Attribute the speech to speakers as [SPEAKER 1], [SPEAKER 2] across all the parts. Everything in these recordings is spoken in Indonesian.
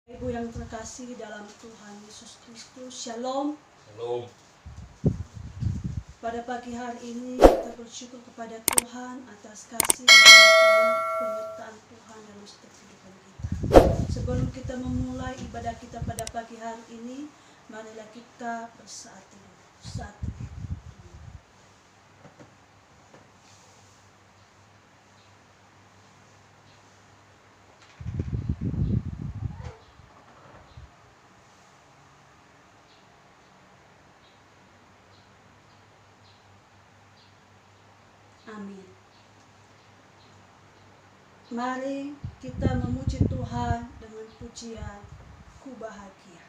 [SPEAKER 1] Ibu yang terkasih dalam Tuhan Yesus Kristus, Shalom.
[SPEAKER 2] Shalom.
[SPEAKER 1] Pada pagi hari ini kita bersyukur kepada Tuhan atas kasih dan penyertaan Tuhan dalam setiap kehidupan kita. Sebelum kita memulai ibadah kita pada pagi hari ini, marilah kita bersatu. Amin. Mari kita memuji Tuhan dengan pujian Ku Bahagia.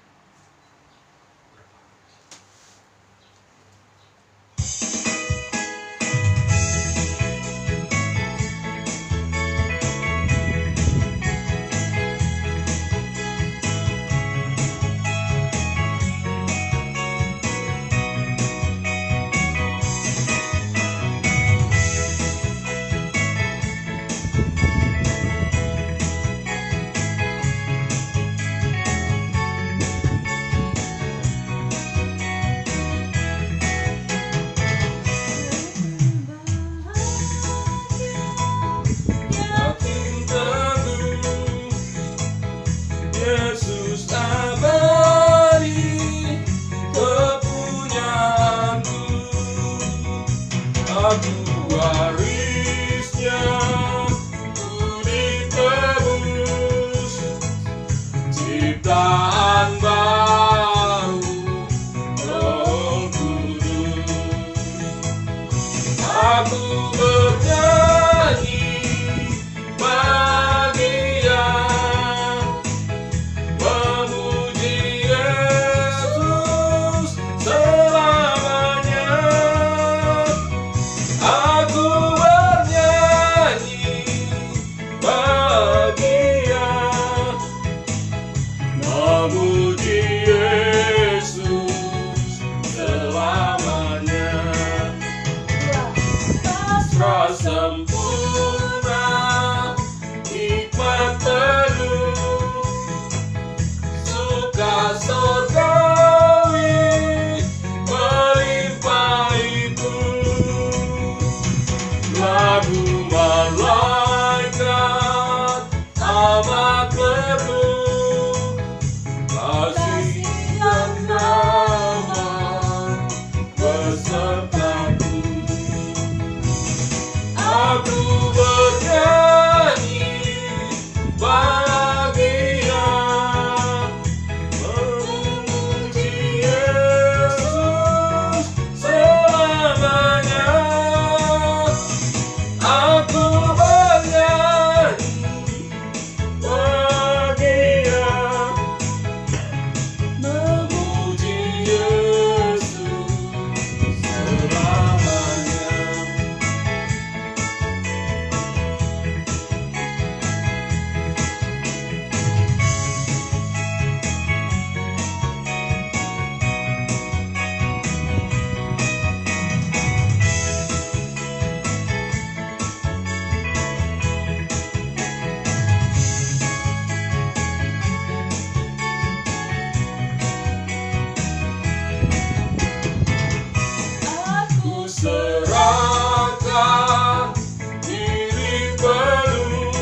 [SPEAKER 2] Yesus abadi kepunyaanku, aku warisnya, ku ditebus ciptaan baru, Roh Kudus. Aku bernyanyi bahagia, memuji Yesus selamanya. Aku bernyanyi bahagia, memuji Yesus selamanya. Pasrah sempurna, hikmat penuh, suka surgawi melimpah itu. Lagu malaikat amat merdu, kasih dan damai besertaku. Aku bernyanyi bahagia, memuji Yesus selamanya. Aku bernyanyi bahagia, memuji Yesus selamanya. Aku serahkan diri penuh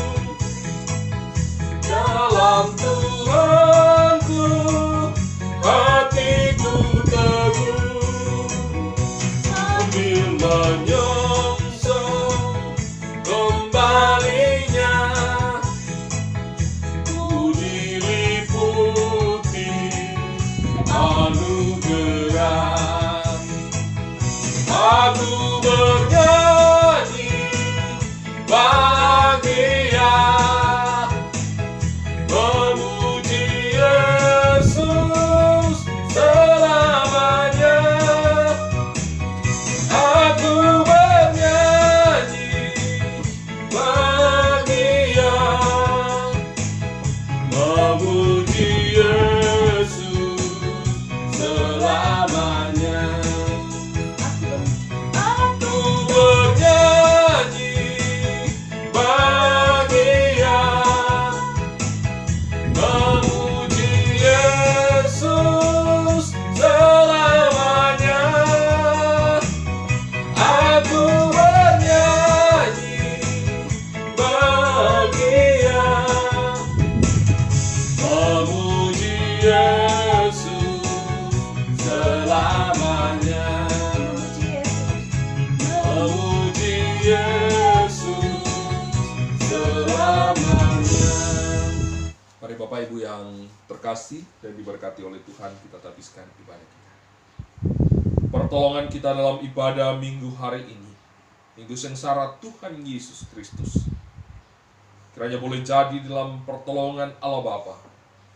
[SPEAKER 2] dalam Tuhanku, hatiku teguh sambil menyongsong kembalinya. Ku diliputi anugerah. Aku bernyanyi bahagia, memuji Yesus selamanya. Aku bernyanyi bahagia, memuji Yesus selamanya. Aku bernyanyi bahagia, memuji Yesus selamanya. Memuji Yesus selamanya. Mari Bapak Ibu yang terkasih dan diberkati oleh Tuhan, kita habiskan ibadah kita. Pertolongan kita dalam ibadah minggu hari ini, Minggu Sengsara Tuhan Yesus Kristus, kiranya boleh jadi dalam pertolongan Allah Bapa,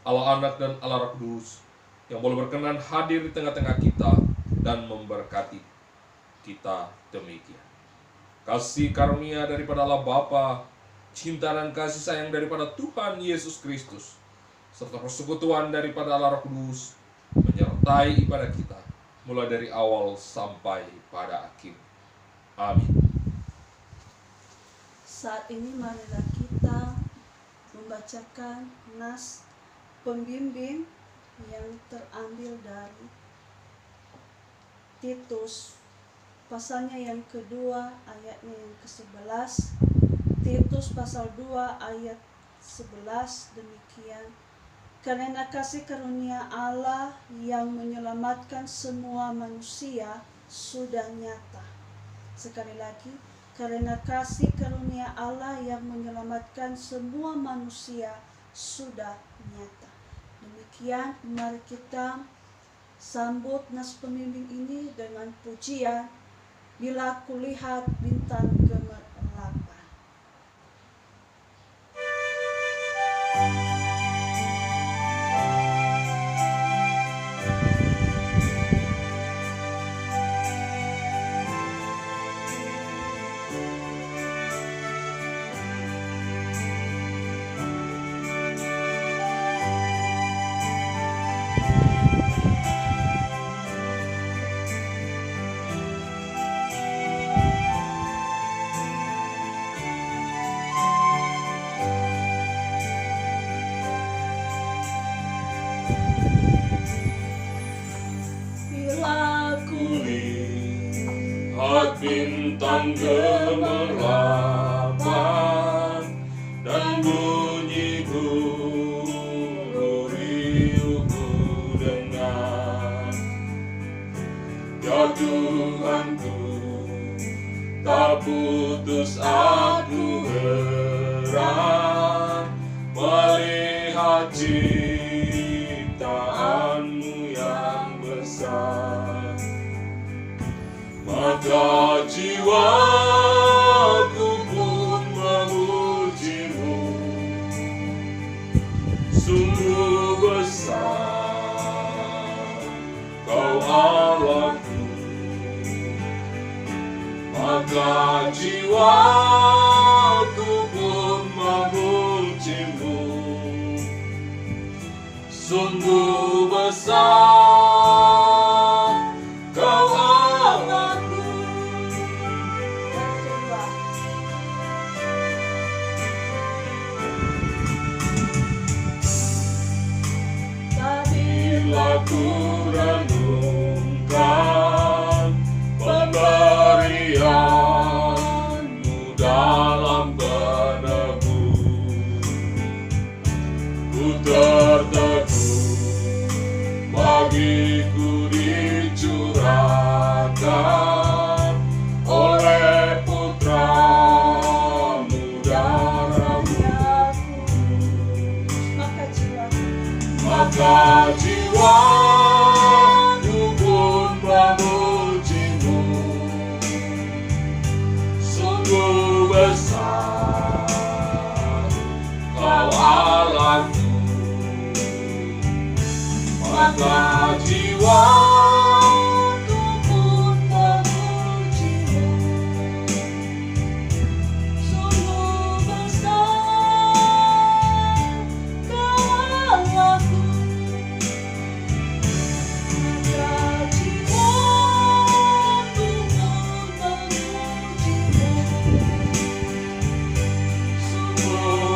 [SPEAKER 2] Allah Anak dan Allah Roh Kudus, yang boleh berkenan hadir di tengah-tengah kita dan memberkati kita demikian. Kasih karunia daripada Allah Bapa, cinta dan kasih sayang daripada Tuhan Yesus Kristus, serta persekutuan daripada Allah Roh Kudus menyertai ibadah kita mulai dari awal sampai pada akhir. Amin.
[SPEAKER 1] Saat ini marilah kita membacakan nas pembimbing yang terambil dari Titus pasalnya yang kedua ayatnya yang ke-11. Titus pasal 2 ayat 11 demikian. Karena kasih karunia Allah yang menyelamatkan semua manusia sudah nyata. Sekali lagi, karena kasih karunia Allah yang menyelamatkan semua manusia sudah nyata. Demikian, mari kita sambut nas pembimbing ini dengan pujian Bila Kulihat Bintang Gemerlapan.
[SPEAKER 2] Bintang gemerlapan dan bunyi riuhmu dengar. Ya Tuhanku, tak putus aku heran melihat ciptaanmu yang besar. Maka jiwaku pun memujimu, sungguh besar Kau Allahku. Maka jiwaku pun memujimu, sungguh besar Kau Allahku. Bila ku renungkan pemberianmu dalam benakku, ku tertegun bagiku dicurahkan oleh Putramu darahmu. Maka jiwaku pun memujimu, sungguh besar Kau Allahku. Maka jiwaku pun memujimu, sungguh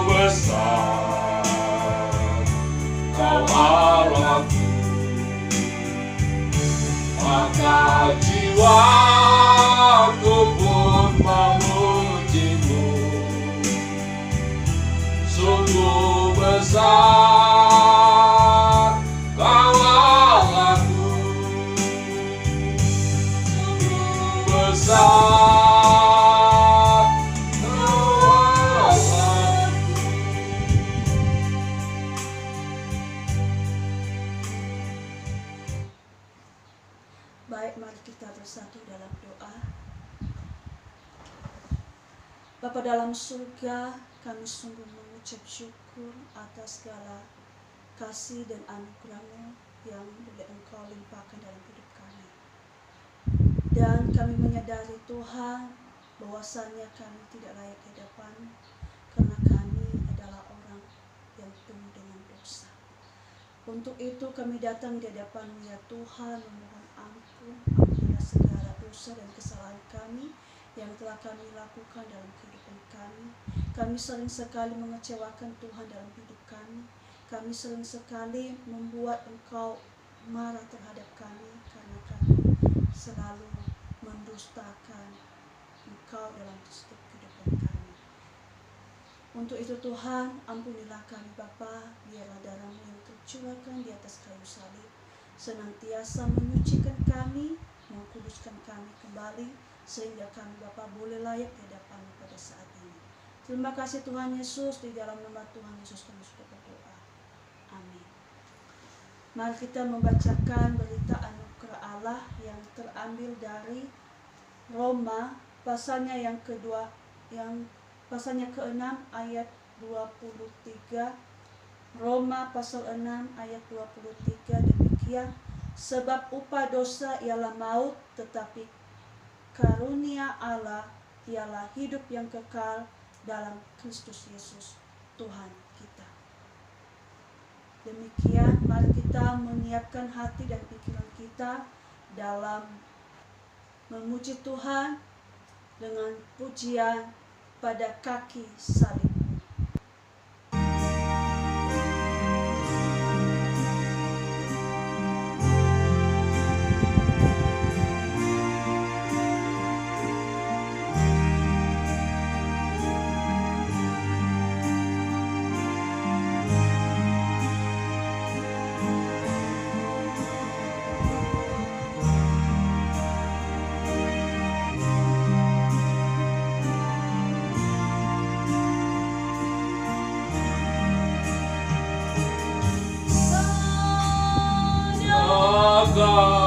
[SPEAKER 2] besar Kau Allahku. Maka jiwaku pun memujimu, sungguh besar
[SPEAKER 1] Baik, mari kita bersatu dalam doa. Bapa dalam surga, kami sungguh mengucap syukur atas segala kasih dan anugerah-Mu yang boleh Engkau limpahkan dalam hidup kami. Dan kami menyadari Tuhan bahwasanya kami tidak layak di hadapan karena kami adalah orang yang penuh dengan dosa. Untuk itu kami datang di hadapan-Mu ya Tuhan, memohon ampunilah segala dosa dan kesalahan kami yang telah kami lakukan dalam kehidupan kami. Kami sering sekali mengecewakan Tuhan dalam hidup kami. Kami sering sekali membuat Engkau marah terhadap kami karena kami selalu mendustakan Engkau dalam setiap kehidupan kami. Untuk itu Tuhan, ampunilah kami Bapa, biarlah darah-Mu yang tercurahkan di atas kayu salib senantiasa menyucikan kami, mengkuduskan kami kembali, sehingga kami Bapa boleh layak di hadapan-Mu pada saat ini. Terima kasih Tuhan Yesus, di dalam nama Tuhan Yesus kami sudah berdoa. Amin. Mari kita membacakan berita anugerah Allah yang terambil dari Roma pasalnya yang kedua, yang pasalnya ke-6 ayat 23. Roma pasal 6 ayat 23 demikian, sebab upah dosa ialah maut, tetapi karunia Allah ialah hidup yang kekal dalam Kristus Yesus Tuhan kita. Demikian, mari kita menyiapkan hati dan pikiran kita dalam memuji Tuhan dengan pujian pada kaki salib.
[SPEAKER 2] Ada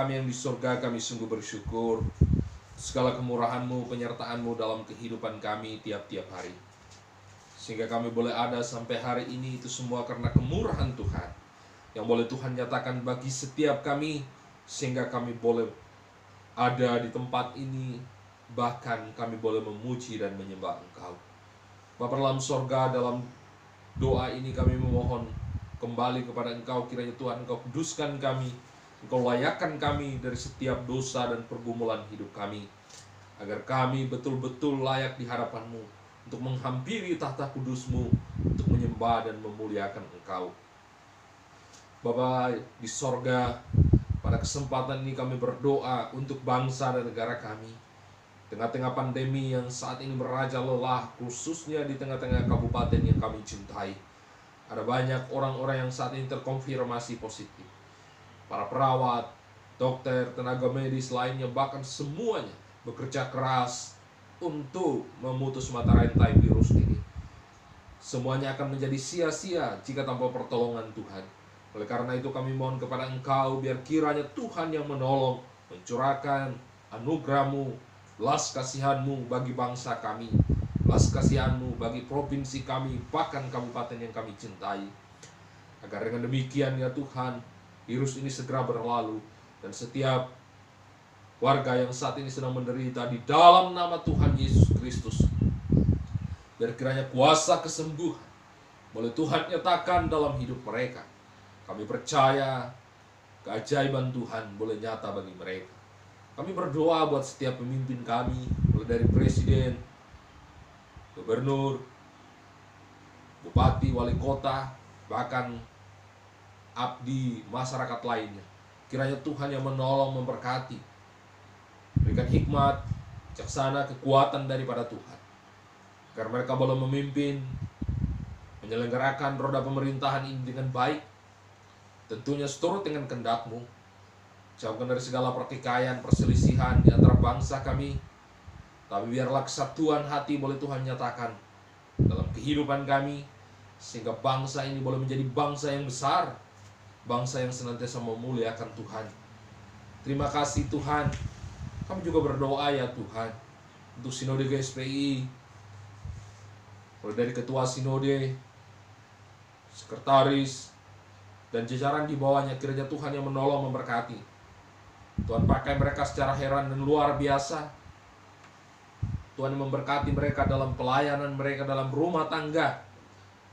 [SPEAKER 2] kami yang di surga, kami sungguh bersyukur segala kemurahan-Mu, penyertaan-Mu dalam kehidupan kami tiap-tiap hari. Sehingga kami boleh ada sampai hari ini, itu semua karena kemurahan Tuhan yang boleh Tuhan nyatakan bagi setiap kami, sehingga kami boleh ada di tempat ini, bahkan kami boleh memuji dan menyembah Engkau. Bapa dalam sorga, dalam doa ini kami memohon kembali kepada Engkau, kiranya Tuhan Engkau kuduskan kami, Engkau layakkan kami dari setiap dosa dan pergumulan hidup kami, agar kami betul-betul layak di hadapan-Mu untuk menghampiri tahta kudus-Mu, untuk menyembah dan memuliakan Engkau. Bapa di sorga, pada kesempatan ini kami berdoa untuk bangsa dan negara kami. Tengah-tengah pandemi yang saat ini merajalela, khususnya di tengah-tengah kabupaten yang kami cintai, ada banyak orang-orang yang saat ini terkonfirmasi positif. Para perawat, dokter, tenaga medis lainnya, bahkan semuanya bekerja keras untuk memutus mata rantai virus ini. Semuanya akan menjadi sia-sia jika tanpa pertolongan Tuhan. Oleh karena itu kami mohon kepada Engkau, biar kiranya Tuhan yang menolong, mencurahkan anugerah-Mu, belas kasihan-Mu bagi bangsa kami, belas kasihan-Mu bagi provinsi kami, bahkan kabupaten yang kami cintai. Agar dengan demikian ya Tuhan, virus ini segera berlalu, dan setiap warga yang saat ini sedang menderita, di dalam nama Tuhan Yesus Kristus, biar kiranya kuasa kesembuhan boleh Tuhan nyatakan dalam hidup mereka. Kami percaya keajaiban Tuhan boleh nyata bagi mereka. Kami berdoa buat setiap pemimpin kami, mulai dari presiden, gubernur, bupati, wali kota, bahkan abdi masyarakat lainnya. Kiranya Tuhan yang menolong, memberkati, berikan hikmat, bijaksana, kekuatan daripada Tuhan, agar mereka boleh memimpin, menyelenggarakan roda pemerintahan ini dengan baik, tentunya seturut dengan kehendak-Mu. Jauhkan dari segala pertikaian, perselisihan di antara bangsa kami, tapi biarlah kesatuan hati boleh Tuhan nyatakan dalam kehidupan kami, sehingga bangsa ini boleh menjadi bangsa yang besar, bangsa yang senantiasa memuliakan Tuhan. Terima kasih Tuhan. Kami juga berdoa ya Tuhan, untuk Sinode GSPI, mulai dari ketua Sinode, sekretaris, dan jajaran di bawahnya. Kiranya Tuhan yang menolong, memberkati. Tuhan pakai mereka secara heran dan luar biasa. Tuhan yang memberkati mereka dalam pelayanan mereka, dalam rumah tangga,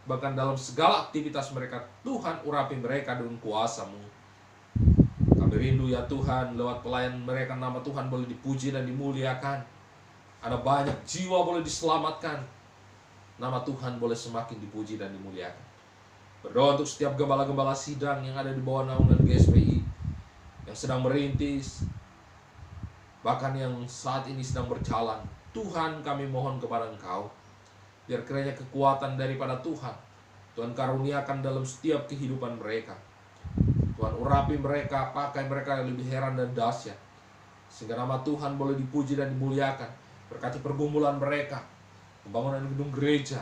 [SPEAKER 2] bahkan dalam segala aktivitas mereka. Tuhan urapi mereka dengan kuasa-Mu. Kami rindu ya Tuhan, lewat pelayanan mereka nama Tuhan boleh dipuji dan dimuliakan. Ada banyak jiwa boleh diselamatkan, nama Tuhan boleh semakin dipuji dan dimuliakan. Berdoa untuk setiap gembala-gembala sidang yang ada di bawah naungan GSPI, yang sedang merintis, bahkan yang saat ini sedang berjalan. Tuhan, kami mohon kepada Engkau, biar kiranya kekuatan daripada Tuhan karuniakan dalam setiap kehidupan mereka. Tuhan urapi mereka, pakai mereka yang lebih heran dan dahsyat, sehingga nama Tuhan boleh dipuji dan dimuliakan. Berkati pergumulan mereka, pembangunan gedung gereja,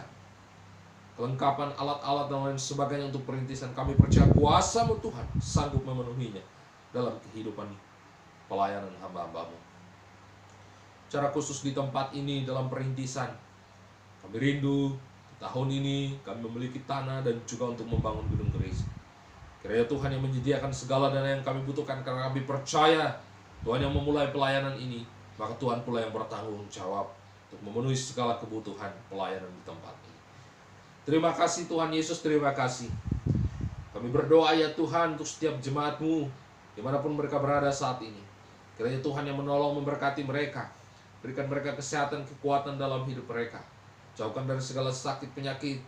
[SPEAKER 2] kelengkapan alat-alat dan lain sebagainya untuk perintisan. Kami percaya kuasa-Mu Tuhan sanggup memenuhinya dalam kehidupan pelayanan hamba-hamba-Mu. Secara khusus di tempat ini dalam perintisan, kami rindu tahun ini kami memiliki tanah dan juga untuk membangun gedung gereja. Kiranya Tuhan yang menyediakan segala dana yang kami butuhkan, karena kami percaya Tuhan yang memulai pelayanan ini, maka Tuhan pula yang bertanggung jawab untuk memenuhi segala kebutuhan pelayanan di tempat ini. Terima kasih Tuhan Yesus, terima kasih. Kami berdoa ya Tuhan untuk setiap jemaat-Mu dimanapun mereka berada saat ini. Kiranya Tuhan yang menolong, memberkati mereka, berikan mereka kesehatan, kekuatan dalam hidup mereka. Jauhkan dari segala sakit penyakit,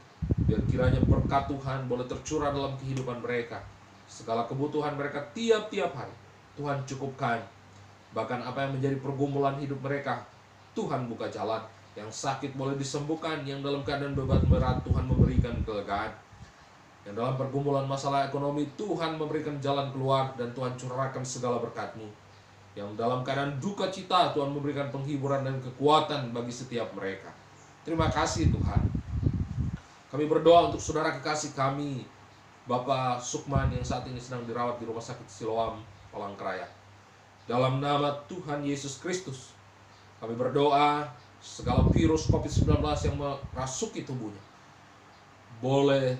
[SPEAKER 2] biar kiranya berkat Tuhan boleh tercurah dalam kehidupan mereka. Segala kebutuhan mereka tiap-tiap hari Tuhan cukupkan. Bahkan apa yang menjadi pergumulan hidup mereka, Tuhan buka jalan. Yang sakit boleh disembuhkan, yang dalam keadaan beban berat Tuhan memberikan kelegaan. Yang dalam pergumulan masalah ekonomi, Tuhan memberikan jalan keluar dan Tuhan curahkan segala berkat-Mu. Yang dalam keadaan duka cita, Tuhan memberikan penghiburan dan kekuatan bagi setiap mereka. Terima kasih Tuhan. Kami berdoa untuk saudara kekasih kami, Bapak Sukman yang saat ini sedang dirawat di Rumah Sakit Siloam, Palangkaraya. Dalam nama Tuhan Yesus Kristus, kami berdoa segala virus COVID-19 yang merasuki tubuhnya boleh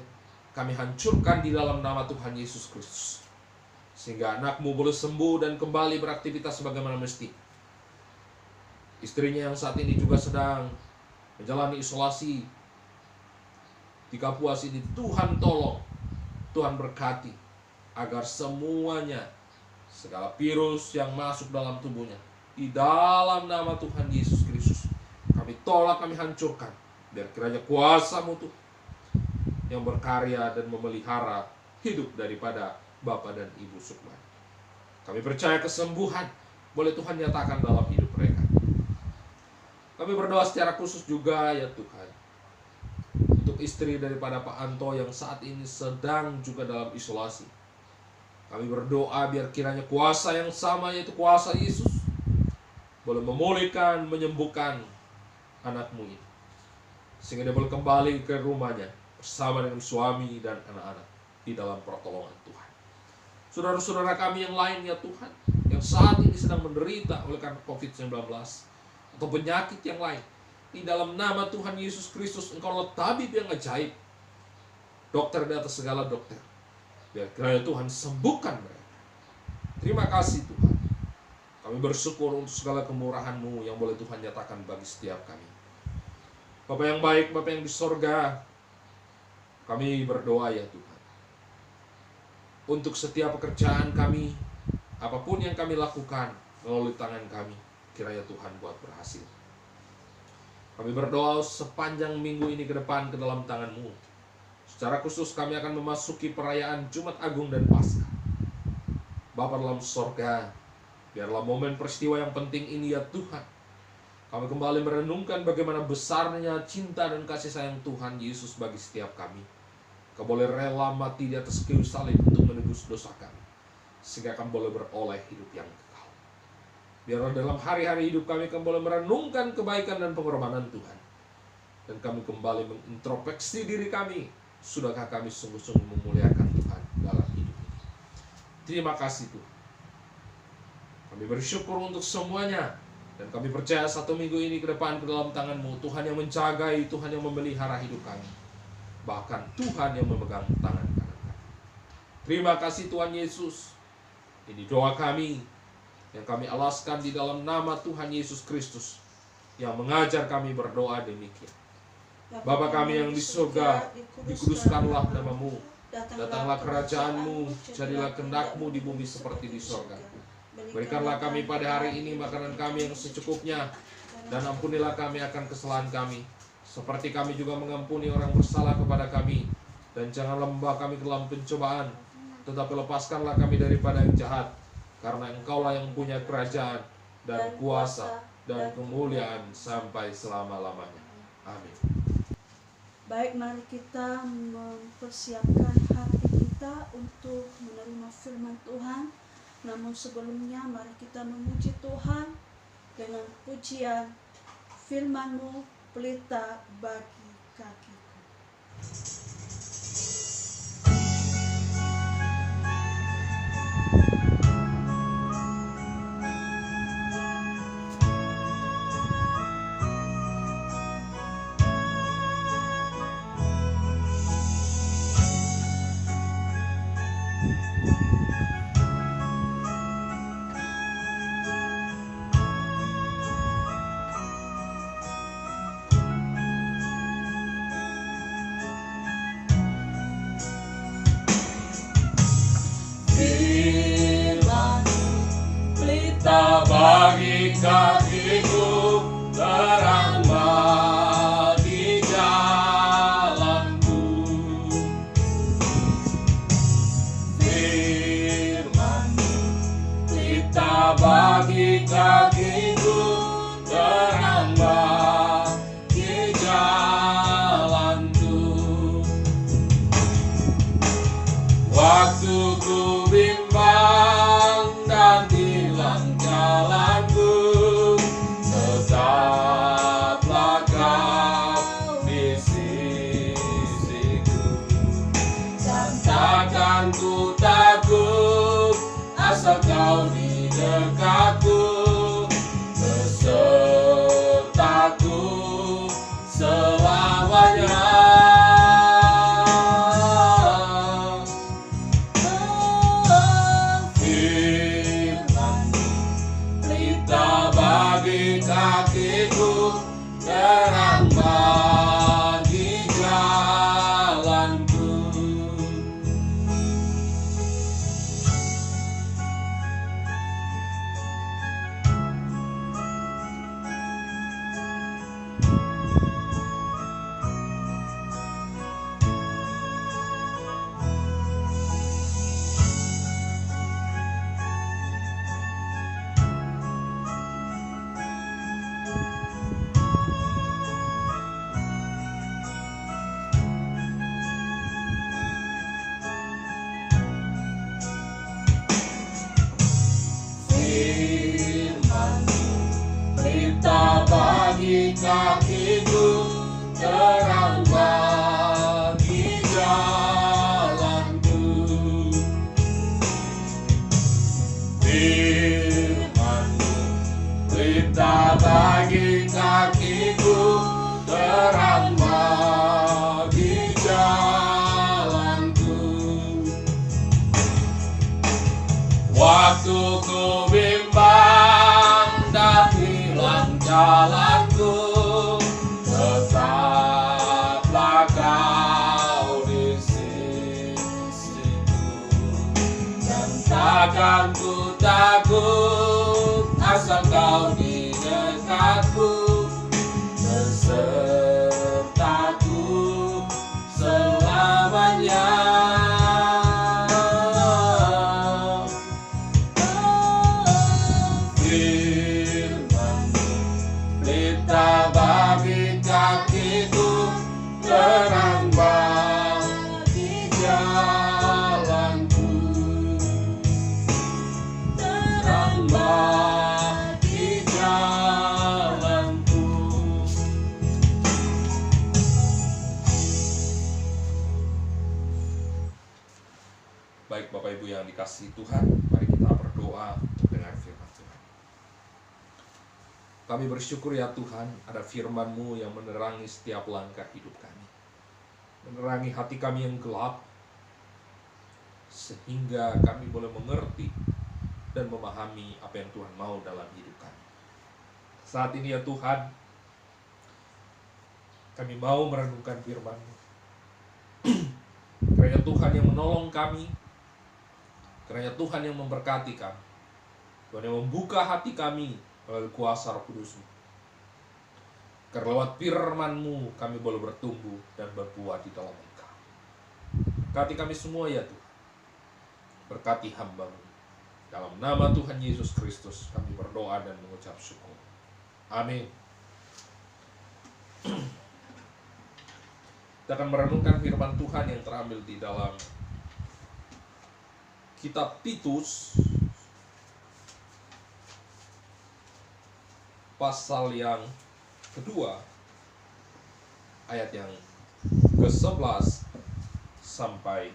[SPEAKER 2] kami hancurkan di dalam nama Tuhan Yesus Kristus. Sehingga anakmu boleh sembuh dan kembali beraktivitas sebagaimana mesti. Istrinya yang saat ini juga sedang menjalani isolasi di Kapuas ini, Tuhan tolong, Tuhan berkati, agar semuanya, segala virus yang masuk dalam tubuhnya, di dalam nama Tuhan Yesus Kristus, kami tolak, kami hancurkan. Biar kiranya kuasa-Mu Tuhan yang berkarya dan memelihara hidup daripada Bapa dan Ibu Sukma. Kami percaya kesembuhan boleh Tuhan nyatakan dalam hidup mereka. Kami berdoa secara khusus juga ya Tuhan, untuk istri daripada Pak Anto yang saat ini sedang juga dalam isolasi. Kami berdoa biar kiranya kuasa yang sama, yaitu kuasa Yesus, boleh memulihkan, menyembuhkan anakmu ini, sehingga dia boleh kembali ke rumahnya bersama dengan suami dan anak-anak di dalam pertolongan Tuhan. Saudara-saudara kami yang lain ya Tuhan, yang saat ini sedang menderita oleh karena COVID-19 atau penyakit yang lain, di dalam nama Tuhan Yesus Kristus, Engkau tabib yang ajaib, dokter di atas segala dokter. Biar kiranya Tuhan sembuhkan mereka. Terima kasih Tuhan. Kami bersyukur untuk segala kemurahan-Mu yang boleh Tuhan nyatakan bagi setiap kami. Bapa yang baik, Bapa yang di sorga, kami berdoa ya Tuhan, untuk setiap pekerjaan kami, apapun yang kami lakukan melalui tangan kami, kiranya Tuhan buat berhasil. Kami berdoa sepanjang minggu ini ke depan ke dalam tangan-Mu. Secara khusus kami akan memasuki perayaan Jumat Agung dan Paskah. Bapa dalam sorga, biarlah momen peristiwa yang penting ini ya Tuhan, kami kembali merenungkan bagaimana besarnya cinta dan kasih sayang Tuhan Yesus bagi setiap kami. Kau boleh rela mati di atas kayu salib untuk menebus dosa kami, sehingga kami boleh beroleh hidup yang kekal. Biarlah dalam hari-hari hidup kami boleh merenungkan kebaikan dan pengorbanan Tuhan, dan kami kembali mengintrospeksi diri kami. Sudahkah kami sungguh-sungguh memuliakan Tuhan dalam hidup ini? Terima kasih Tuhan. Kami bersyukur untuk semuanya, dan kami percaya satu minggu ini ke depan ke dalam tangan-Mu, Tuhan yang menjagai, Tuhan yang memelihara hidup kami, bahkan Tuhan yang memegang tangan kanan kami. Terima kasih Tuhan Yesus. Ini doa kami yang kami alaskan di dalam nama Tuhan Yesus Kristus yang mengajar kami berdoa demikian. Bapa kami yang di surga, dikuduskanlah nama-Mu, datanglah kerajaan-Mu, jadilah kehendak-Mu di bumi seperti di surga. Berikanlah kami pada hari ini makanan kami yang secukupnya, dan ampunilah kami akan kesalahan kami, seperti kami juga mengampuni orang bersalah kepada kami. Dan janganlah membawa kami ke dalam pencobaan, tetapi lepaskanlah kami daripada yang jahat, karena Engkaulah yang punya kerajaan, dan kuasa, dan kemuliaan sampai selama-lamanya. Amin.
[SPEAKER 1] Baik, mari kita mempersiapkan hati kita untuk menerima firman Tuhan. Namun sebelumnya mari kita memuji Tuhan dengan pujian firman-Mu, pelita bagi kakiku.
[SPEAKER 2] Bagi kakiku, terang bagi jalanku. Firman-Mu, pelita bagi kakiku, terang bagi jalanku. Waktu ku bimbang dan hilang jalanku, kakiku, terang bagi jalanku. Berita bagi kakiku, terang bagi jalanku. Firman-Mu, berita bagi kakiku, terang bagi jalanku. Waktu ku bimbang dan hilang jalanku, tetaplah Kau di sisiku, dan takkan ku takut asal Kau di dekatku, besertaku selamanya. Bagi kakiku, terang bagi jalanku, terang bagi jalanku. Baik Bapak Ibu yang dikasihi Tuhan, mari kita berdoa untuk dengar firman Tuhan. Kami bersyukur ya Tuhan, ada firman-Mu yang menerangi setiap langkah hidup kami. Menerangi hati kami yang gelap, sehingga kami boleh mengerti dan memahami apa yang Tuhan mau dalam hidup kami. Saat ini ya Tuhan, kami mau merenungkan firman-Mu. Kiranya Tuhan yang menolong kami, kiranya Tuhan yang memberkati kami, Tuhan yang membuka hati kami melalui kuasa Roh Kudus-Mu. Karena lewat firman-Mu kami boleh bertumbuh dan berbuah di dalam Engkau. Berkati kami semua ya Tuhan. Berkati hamba-Mu. Dalam nama Tuhan Yesus Kristus kami berdoa dan mengucap syukur. Amin. Kita akan merenungkan firman Tuhan yang terambil di dalam kitab Titus pasal yang kedua, ayat yang ke-11 sampai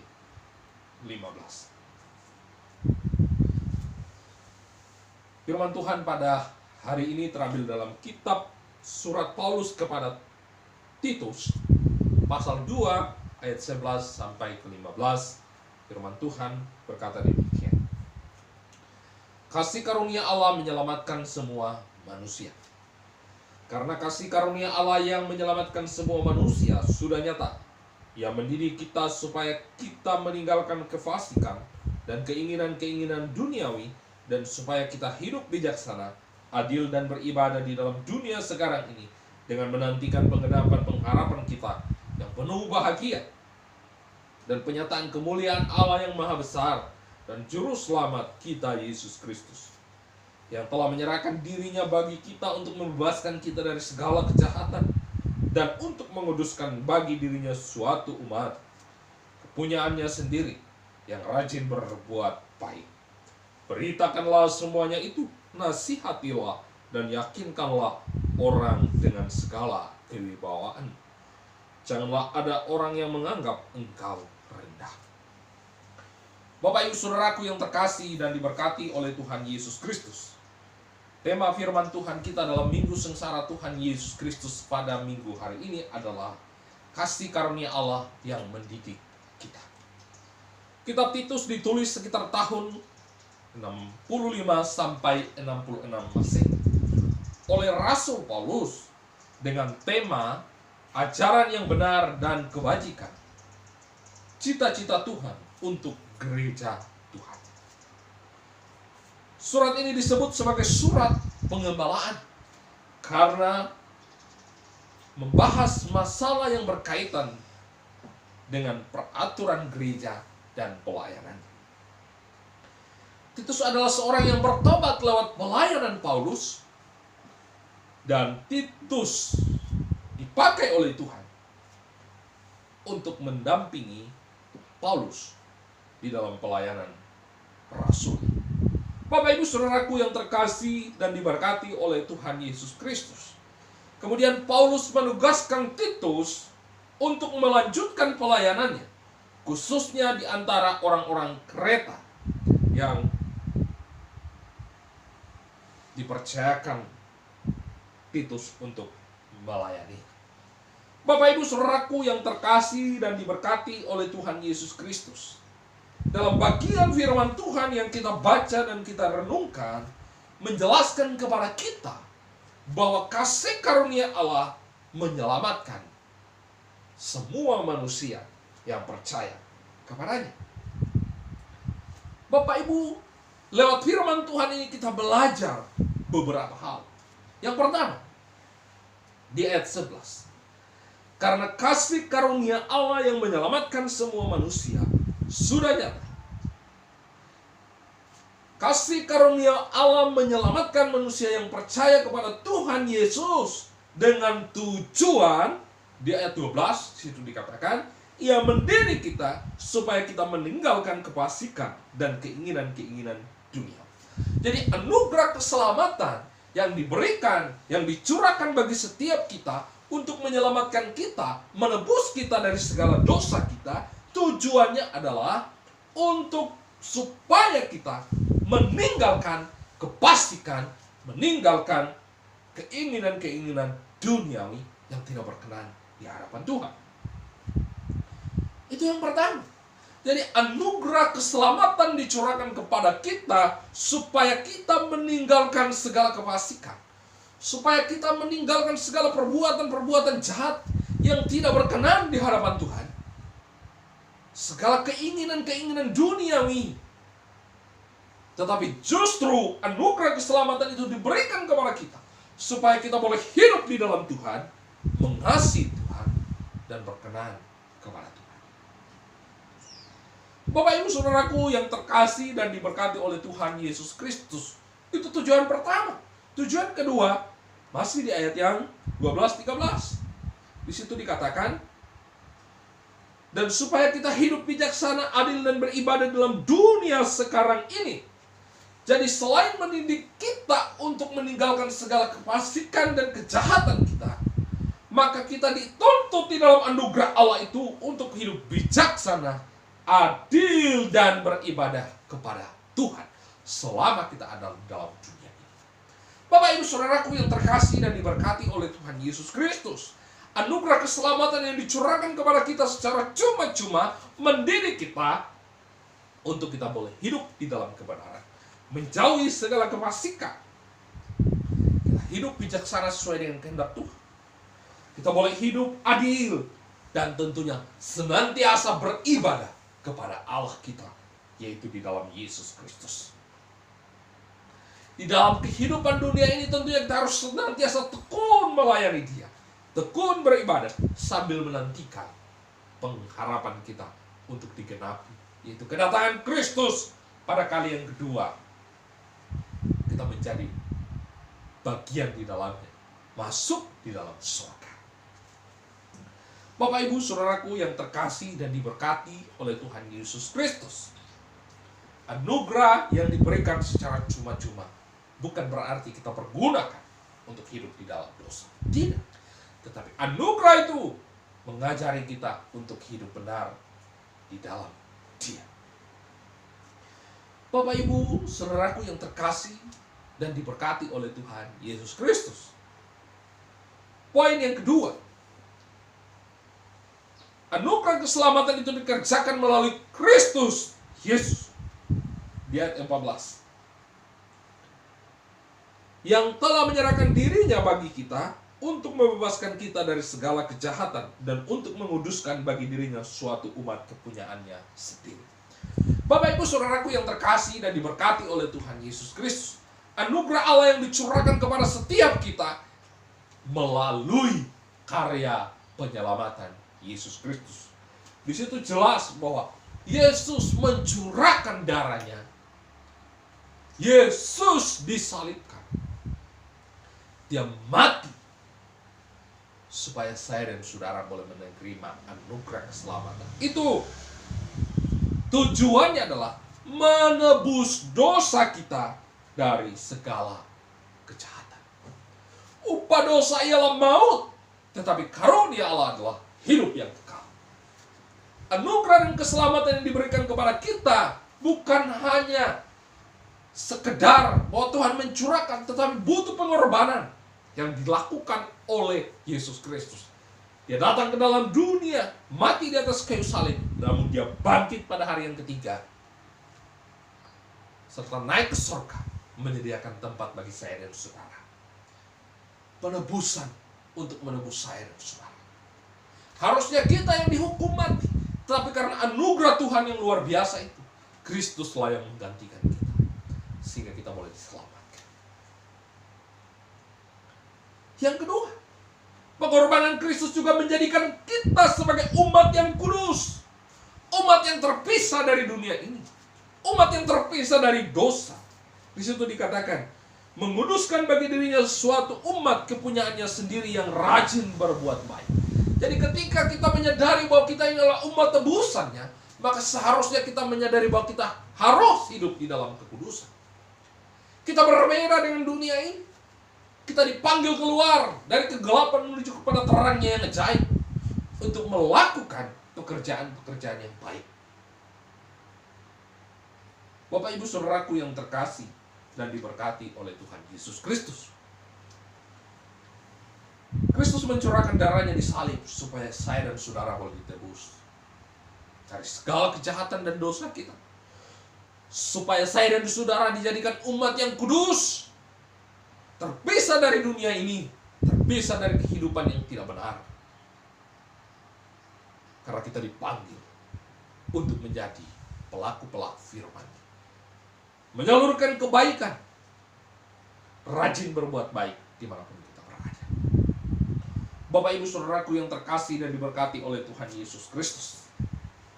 [SPEAKER 2] 15. Firman Tuhan pada hari ini terambil dalam kitab surat Paulus kepada Titus, pasal 2, ayat 11 sampai ke-15. Firman Tuhan berkata demikian. Kasih karunia Allah menyelamatkan semua manusia. Karena kasih karunia Allah yang menyelamatkan semua manusia sudah nyata. Ia mendidik kita supaya kita meninggalkan kefasikan dan keinginan-keinginan duniawi, dan supaya kita hidup bijaksana, adil dan beribadah di dalam dunia sekarang ini, dengan menantikan penggenapan pengharapan kita yang penuh bahagia dan penyataan kemuliaan Allah yang maha besar dan juru selamat kita Yesus Kristus, yang telah menyerahkan dirinya bagi kita untuk membebaskan kita dari segala kejahatan dan untuk menguduskan bagi dirinya suatu umat kepunyaannya sendiri yang rajin berbuat baik. Beritakanlah semuanya itu, nasihatilah dan yakinkanlah orang dengan segala kewibawaan. Janganlah ada orang yang menganggap engkau rendah. Bapak Ibu Saudaraku yang terkasih dan diberkati oleh Tuhan Yesus Kristus, tema firman Tuhan kita dalam Minggu Sengsara Tuhan Yesus Kristus pada minggu hari ini adalah kasih karunia Allah yang mendidik kita. Kitab Titus ditulis sekitar tahun 65 sampai 66 Masehi oleh Rasul Paulus dengan tema ajaran yang benar dan kebajikan. Cita-cita Tuhan untuk gereja Tuhan. Surat ini disebut sebagai surat pengembalaan karena membahas masalah yang berkaitan dengan peraturan gereja dan pelayanan. Titus adalah seorang yang bertobat lewat pelayanan Paulus, dan Titus dipakai oleh Tuhan untuk mendampingi Paulus di dalam pelayanan rasul. Bapak Ibu Saudaraku yang terkasih dan diberkati oleh Tuhan Yesus Kristus. Kemudian Paulus menugaskan Titus untuk melanjutkan pelayanannya, khususnya di antara orang-orang Kreta yang dipercayakan Titus untuk melayani. Bapak Ibu Saudaraku yang terkasih dan diberkati oleh Tuhan Yesus Kristus. Dalam bagian firman Tuhan yang kita baca dan kita renungkan, menjelaskan kepada kita bahwa kasih karunia Allah menyelamatkan semua manusia yang percaya kepadanya. Bapak Ibu, lewat firman Tuhan ini kita belajar beberapa hal. Yang pertama, di ayat 11. Karena kasih karunia Allah yang menyelamatkan semua manusia sudah nyata. Kasih karunia Allah menyelamatkan manusia yang percaya kepada Tuhan Yesus dengan tujuan, di ayat 12 situ dikatakan, Ia mendidik kita supaya kita meninggalkan kefasikan dan keinginan-keinginan dunia. Jadi anugerah keselamatan yang diberikan, yang dicurahkan bagi setiap kita untuk menyelamatkan kita, menebus kita dari segala dosa kita, tujuannya adalah untuk supaya kita meninggalkan kefasikan, meninggalkan keinginan-keinginan duniawi yang tidak berkenan di hadapan Tuhan. Itu yang pertama. Jadi anugerah keselamatan dicurahkan kepada kita supaya kita meninggalkan segala kefasikan, supaya kita meninggalkan segala perbuatan-perbuatan jahat yang tidak berkenan di hadapan Tuhan, segala keinginan-keinginan duniawi. Tetapi justru anugerah keselamatan itu diberikan kepada kita supaya kita boleh hidup di dalam Tuhan, mengasihi Tuhan, dan berkenan kepada Tuhan. Bapak Ibu Saudaraku yang terkasih dan diberkati oleh Tuhan Yesus Kristus, itu tujuan pertama. Tujuan kedua masih di ayat yang 12-13. Di situ dikatakan, dan supaya kita hidup bijaksana, adil, dan beribadah dalam dunia sekarang ini. Jadi selain mendidik kita untuk meninggalkan segala kefasikan dan kejahatan kita, maka kita dituntut di dalam anugerah Allah itu untuk hidup bijaksana, adil, dan beribadah kepada Tuhan selama kita ada dalam dunia ini. Bapak Ibu Saudaraku yang terkasih dan diberkati oleh Tuhan Yesus Kristus, anugerah keselamatan yang dicurahkan kepada kita secara cuma-cuma mendidik kita untuk kita boleh hidup di dalam kebenaran, menjauhi segala kefasikan. Kita hidup bijaksana sesuai dengan kehendak Tuhan. Kita boleh hidup adil dan tentunya senantiasa beribadah kepada Allah kita, yaitu di dalam Yesus Kristus. Di dalam kehidupan dunia ini tentunya kita harus senantiasa tekun melayani Dia, tekun beribadah sambil menantikan pengharapan kita untuk digenapi, yaitu kedatangan Kristus pada kali yang kedua. Kita menjadi bagian di dalamnya, masuk di dalam surga. Bapak Ibu Saudaraku yang terkasih dan diberkati oleh Tuhan Yesus Kristus, anugerah yang diberikan secara cuma-cuma bukan berarti kita pergunakan untuk hidup di dalam dosa. Tidak. Tetapi anugerah itu mengajari kita untuk hidup benar di dalam Dia. Bapak Ibu Saudaraku yang terkasih dan diberkati oleh Tuhan Yesus Kristus. Poin yang kedua, anugerah keselamatan itu dikerjakan melalui Kristus Yesus. Di ayat 14. yang telah menyerahkan dirinya bagi kita untuk membebaskan kita dari segala kejahatan dan untuk menguduskan bagi dirinya suatu umat kepunyaannya sendiri. Bapak Ibu Saudaraku yang terkasih dan diberkati oleh Tuhan Yesus Kristus, anugerah Allah yang dicurahkan kepada setiap kita melalui karya penyelamatan Yesus Kristus. Di situ jelas bahwa Yesus mencurahkan darahnya. Yesus disalibkan. Dia mati supaya saya dan saudara boleh menerima anugerah keselamatan. Itu tujuannya adalah menebus dosa kita dari segala kejahatan. Upah dosa ialah maut, tetapi karunia Allah adalah hidup yang kekal. Anugerah dan keselamatan yang diberikan kepada kita bukan hanya sekedar bahwa Tuhan mencurahkan, tetapi butuh pengorbanan yang dilakukan oleh Yesus Kristus. Dia datang ke dalam dunia, mati di atas kayu salib, namun dia bangkit pada hari yang ketiga. Setelah naik ke surga, menyediakan tempat bagi saya dan saudara. Penebusan untuk menebus saya dan saudara. Harusnya kita yang dihukum mati, tetapi karena anugerah Tuhan yang luar biasa itu, Kristuslah yang menggantikan kita, sehingga kita boleh diselamatkan. Yang kedua, pengorbanan Kristus juga menjadikan kita sebagai umat yang kudus. Umat yang terpisah dari dunia ini. Umat yang terpisah dari dosa. Di situ dikatakan, menguduskan bagi dirinya suatu umat kepunyaannya sendiri yang rajin berbuat baik. Jadi ketika kita menyadari bahwa kita ini adalah umat tebusannya, maka seharusnya kita menyadari bahwa kita harus hidup di dalam kekudusan. Kita berbeda dengan dunia ini. Kita dipanggil keluar dari kegelapan menuju kepada terangnya yang ajaib untuk melakukan pekerjaan-pekerjaan yang baik. Bapak Ibu Saudaraku yang terkasih dan diberkati oleh Tuhan Yesus Kristus. Kristus mencurahkan darahnya di salib supaya saya dan saudara boleh ditebus dari segala kejahatan dan dosa kita. Supaya saya dan saudara dijadikan umat yang kudus, terpisah dari dunia ini, terpisah dari kehidupan yang tidak benar. Karena kita dipanggil untuk menjadi pelaku-pelaku firman, menyalurkan kebaikan, rajin berbuat baik dimanapun kita berada. Bapak Ibu Saudaraku yang terkasih dan diberkati oleh Tuhan Yesus Kristus.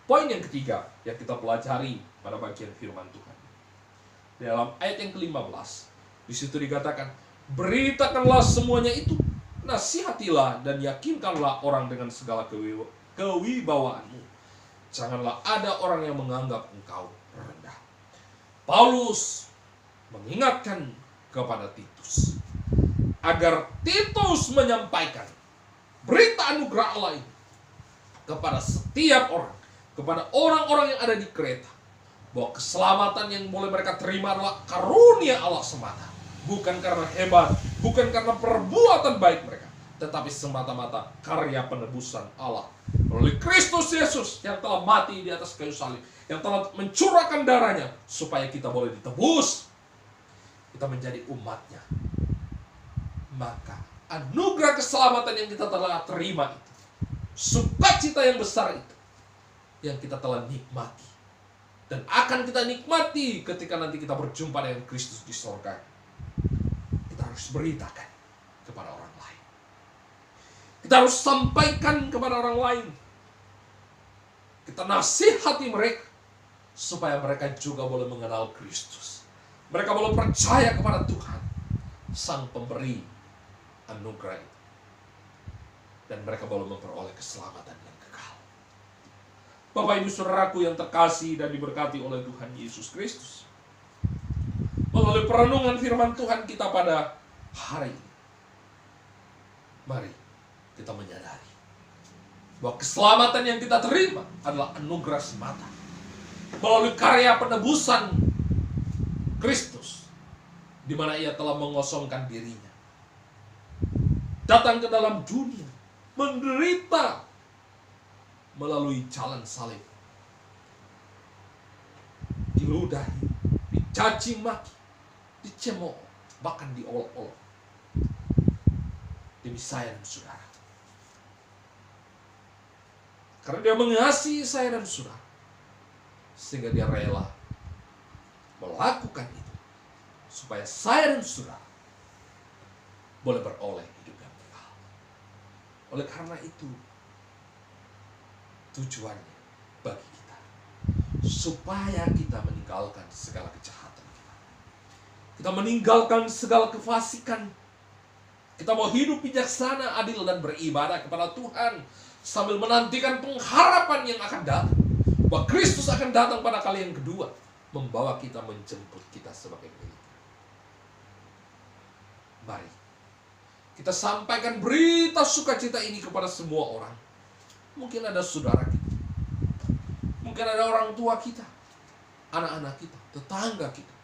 [SPEAKER 2] Poin yang ketiga yang kita pelajari pada bagian firman Tuhan, dalam ayat yang ke-15, di situ dikatakan, beritakanlah semuanya itu, nasihatilah dan yakinkanlah orang dengan segala kewibawaanmu. Janganlah ada orang yang menganggap engkau rendah. Paulus mengingatkan kepada Titus agar Titus menyampaikan berita anugerah Allah ini kepada setiap orang, kepada orang-orang yang ada di Kreta, bahwa keselamatan yang boleh mereka terima adalah karunia Allah semata. Bukan karena hebat, bukan karena perbuatan baik mereka, tetapi semata-mata karya penebusan Allah melalui Kristus Yesus yang telah mati di atas kayu salib, yang telah mencurahkan darahnya supaya kita boleh ditebus, kita menjadi umatnya. Maka anugerah keselamatan yang kita telah terima itu, sukacita yang besar itu, yang kita telah nikmati dan akan kita nikmati ketika nanti kita berjumpa dengan Kristus di surga. Kita harus beritakan kepada orang lain. Kita harus sampaikan kepada orang lain. Kita nasihati mereka supaya mereka juga boleh mengenal Kristus. Mereka boleh percaya kepada Tuhan, Sang Pemberi anugerah itu. Dan mereka boleh memperoleh keselamatan yang kekal. Bapak Ibu Saudaraku yang terkasih dan diberkati oleh Tuhan Yesus Kristus, melalui perenungan firman Tuhan kita pada hari ini, mari kita menyadari bahwa keselamatan yang kita terima adalah anugerah semata melalui karya penebusan Kristus, di mana Ia telah mengosongkan dirinya, datang ke dalam dunia, menderita melalui jalan salib, diludahi, dicaci maki, dicemooh, bahkan diolok-olok demi saya dan saudara. Karena dia mengasihi saya dan saudara, sehingga dia rela melakukan itu supaya saya dan saudara boleh beroleh hidup yang kekal. Oleh karena itu, tujuannya bagi kita supaya kita meninggalkan segala kejahatan kita. Kita meninggalkan segala kefasikan. Kita mau hidup bijaksana, adil, dan beribadah kepada Tuhan sambil menantikan pengharapan yang akan datang, bahwa Kristus akan datang pada kali yang kedua, membawa kita, menjemput kita sebagai miliknya. Mari kita sampaikan berita sukacita ini kepada semua orang. Mungkin ada saudara kita, mungkin ada orang tua kita, anak-anak kita, tetangga kita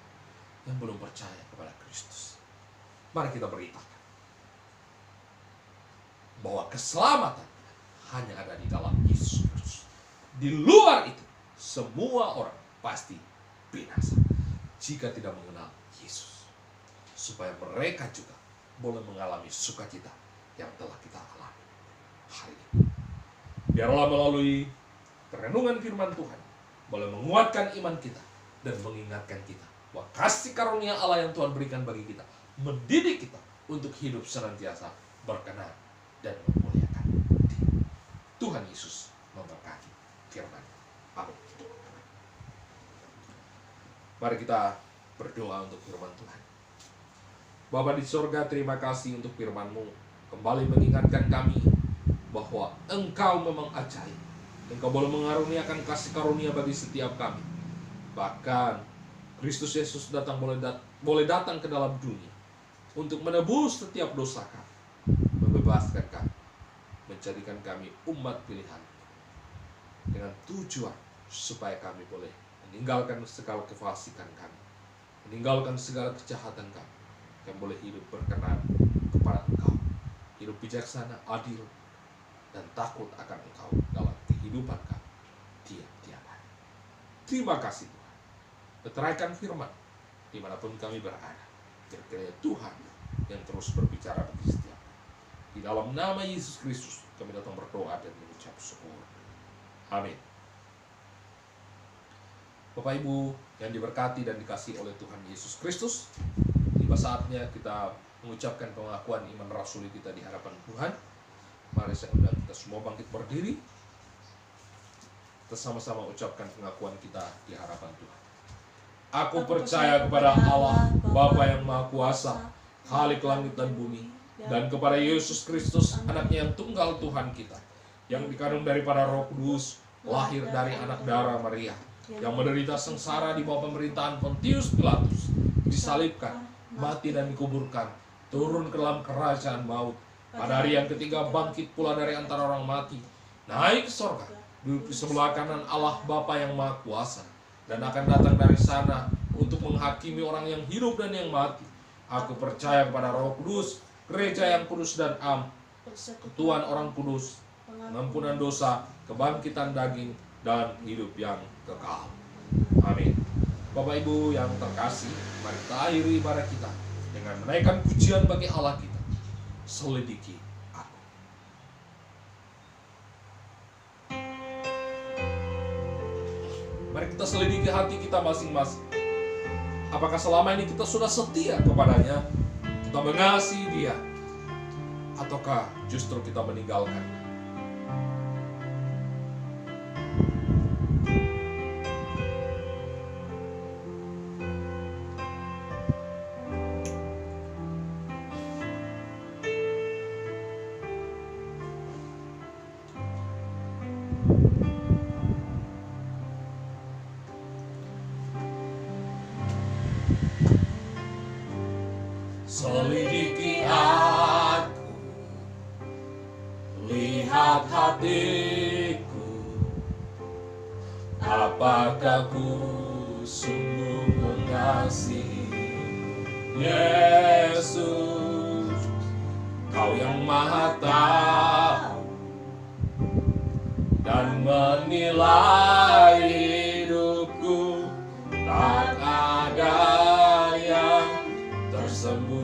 [SPEAKER 2] yang belum percaya kepada Kristus. Mari kita beritakan bahwa keselamatan hanya ada di dalam Yesus Kristus. Di luar itu, semua orang pasti binasa jika tidak mengenal Yesus. Supaya mereka juga boleh mengalami sukacita yang telah kita alami hari ini. Biarlah melalui perenungan firman Tuhan boleh menguatkan iman kita dan mengingatkan kita bahwa kasih karunia Allah yang Tuhan berikan bagi kita mendidik kita untuk hidup senantiasa berkenan dan memuliakan Dia. Tuhan Yesus memberkati firman. Amin. Mari kita berdoa untuk firman Tuhan. Bapa di surga, terima kasih untuk firman-Mu. Kembali mengingatkan kami bahwa Engkau memang ajaib. Engkau boleh mengaruniakan kasih karunia bagi setiap kami. Bahkan Kristus Yesus boleh datang ke dalam dunia untuk menebus setiap dosa kami, membebaskan kami, menjadikan kami umat pilihan, dengan tujuan supaya kami boleh meninggalkan segala kefasikan kami, meninggalkan segala kejahatan kami, yang boleh hidup berkenan kepada Engkau, hidup bijaksana, adil, dan takut akan Engkau dalam kehidupan kami tiap-tiap hari. Terima kasih Tuhan. Peteraikan firman dimanapun kami berada. Kiranya Tuhan yang terus berbicara bagi setiap. Di dalam nama Yesus Kristus kami datang berdoa dan mengucap syukur. Amin. Bapak Ibu yang diberkati dan dikasihi oleh Tuhan Yesus Kristus, tiba saatnya kita mengucapkan pengakuan iman rasuli kita di hadapan Tuhan. Mari saya undang kita semua bangkit berdiri. Kita sama-sama ucapkan pengakuan kita di hadapan Tuhan. Aku percaya kepada Allah, Bapa yang Maha Kuasa, Khalik langit dan bumi, dan kepada Yesus Kristus, anaknya yang tunggal Tuhan kita, yang dikandung daripada Roh Kudus, lahir dari anak darah Maria, yang menderita sengsara di bawah pemerintahan Pontius Pilatus, disalibkan, mati dan dikuburkan, turun ke dalam kerajaan maut, pada hari yang ketiga bangkit pula dari antara orang mati, naik ke sorga, duduk di sebelah kanan Allah Bapa yang Maha Kuasa, dan akan datang dari sana untuk menghakimi orang yang hidup dan yang mati. Aku percaya kepada Roh Kudus, gereja yang kudus dan am, persekutuan orang kudus, pengampunan dosa, kebangkitan daging, dan hidup yang kekal. Amin. Bapak Ibu yang terkasih, mari kita akhiri ibadah kita dengan menaikkan pujian bagi Allah kita. Selidiki aku. Mari kita selidiki hati kita masing-masing. Apakah selama ini kita sudah setia kepadanya, kita mengasihi Dia, ataukah justru kita meninggalkannya? Selidiki aku, lihat hatiku, apakah ku sungguh mengasihi Yesus, Kau yang Maha tahu dan menilai hidupku, tak ada yang tersembunyi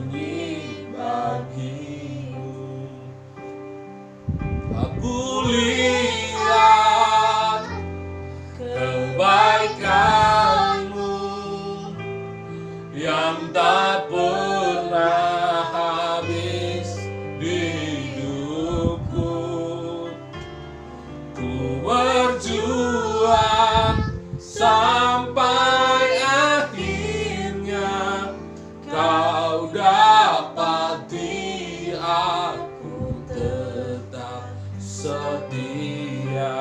[SPEAKER 2] Aku lihat kebaikan-Mu yang tak pernah habis di hidupku. Ku berjuang sampai akhirnya Kau dapati aku tetap setia.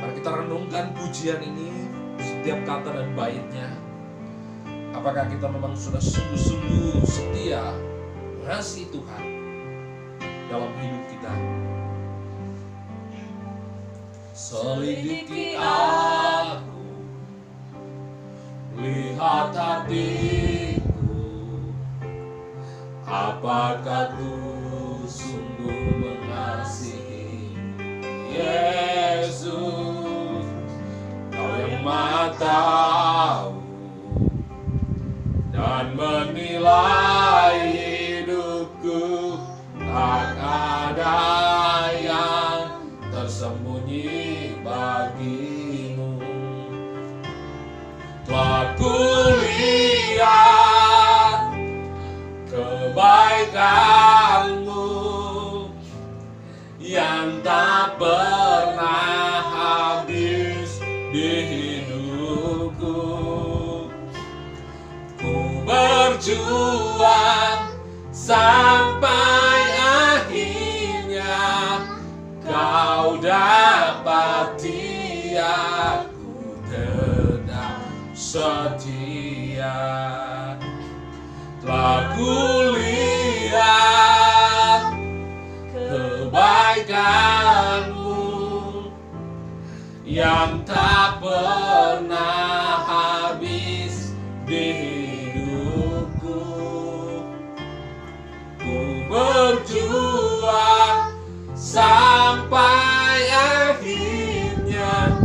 [SPEAKER 2] Mari kita renungkan pujian ini, setiap kata dan baitnya. Apakah kita memang sudah sungguh-sungguh setia mengasihi Tuhan dalam hidup kita? Selidiki aku, lihat hatiku, apakah ku sungguh mengasihi Yesus? Kau yang Maha tahu dan menilai hidupku, tak ada yang tersembunyi bagimu. Telah kulihat kebaikan-Mu yang tak pernah habis di hidupku. Ku berjuang sampai akhirnya Kau dapati aku tetap setia. Telah kulihat kebaikan-Mu yang tak pernah habis di hidupku. Ku berjuang sampai akhirnya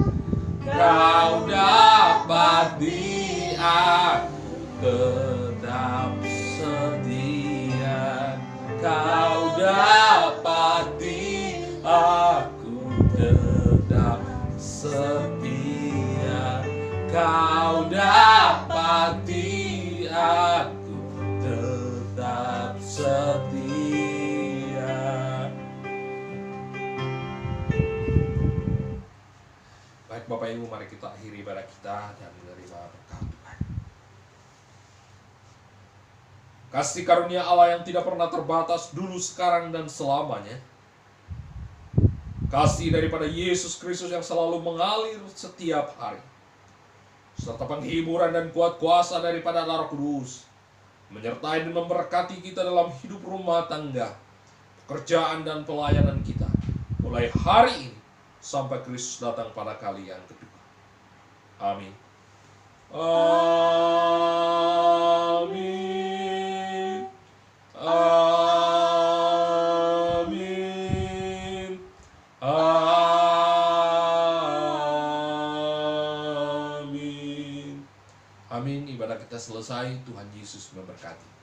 [SPEAKER 2] Kau dapati aku tetap setia. Kau dapati aku tetap setia. Kau dapati aku tetap setia. Baik Bapak Ibu, mari kita akhiri ibadah kita dan menerima berkat Tuhan. Kasih karunia Allah yang tidak pernah terbatas dulu, sekarang, dan selamanya. Kasih daripada Yesus Kristus yang selalu mengalir setiap hari, serta penghiburan dan kuat kuasa daripada Roh Kudus menyertai dan memberkati kita dalam hidup rumah tangga, pekerjaan dan pelayanan kita, mulai hari ini sampai Kristus datang pada kali yang kedua. Amin. Amin. Amin. Amin. Amin. Ibadah kita selesai. Tuhan Yesus memberkati.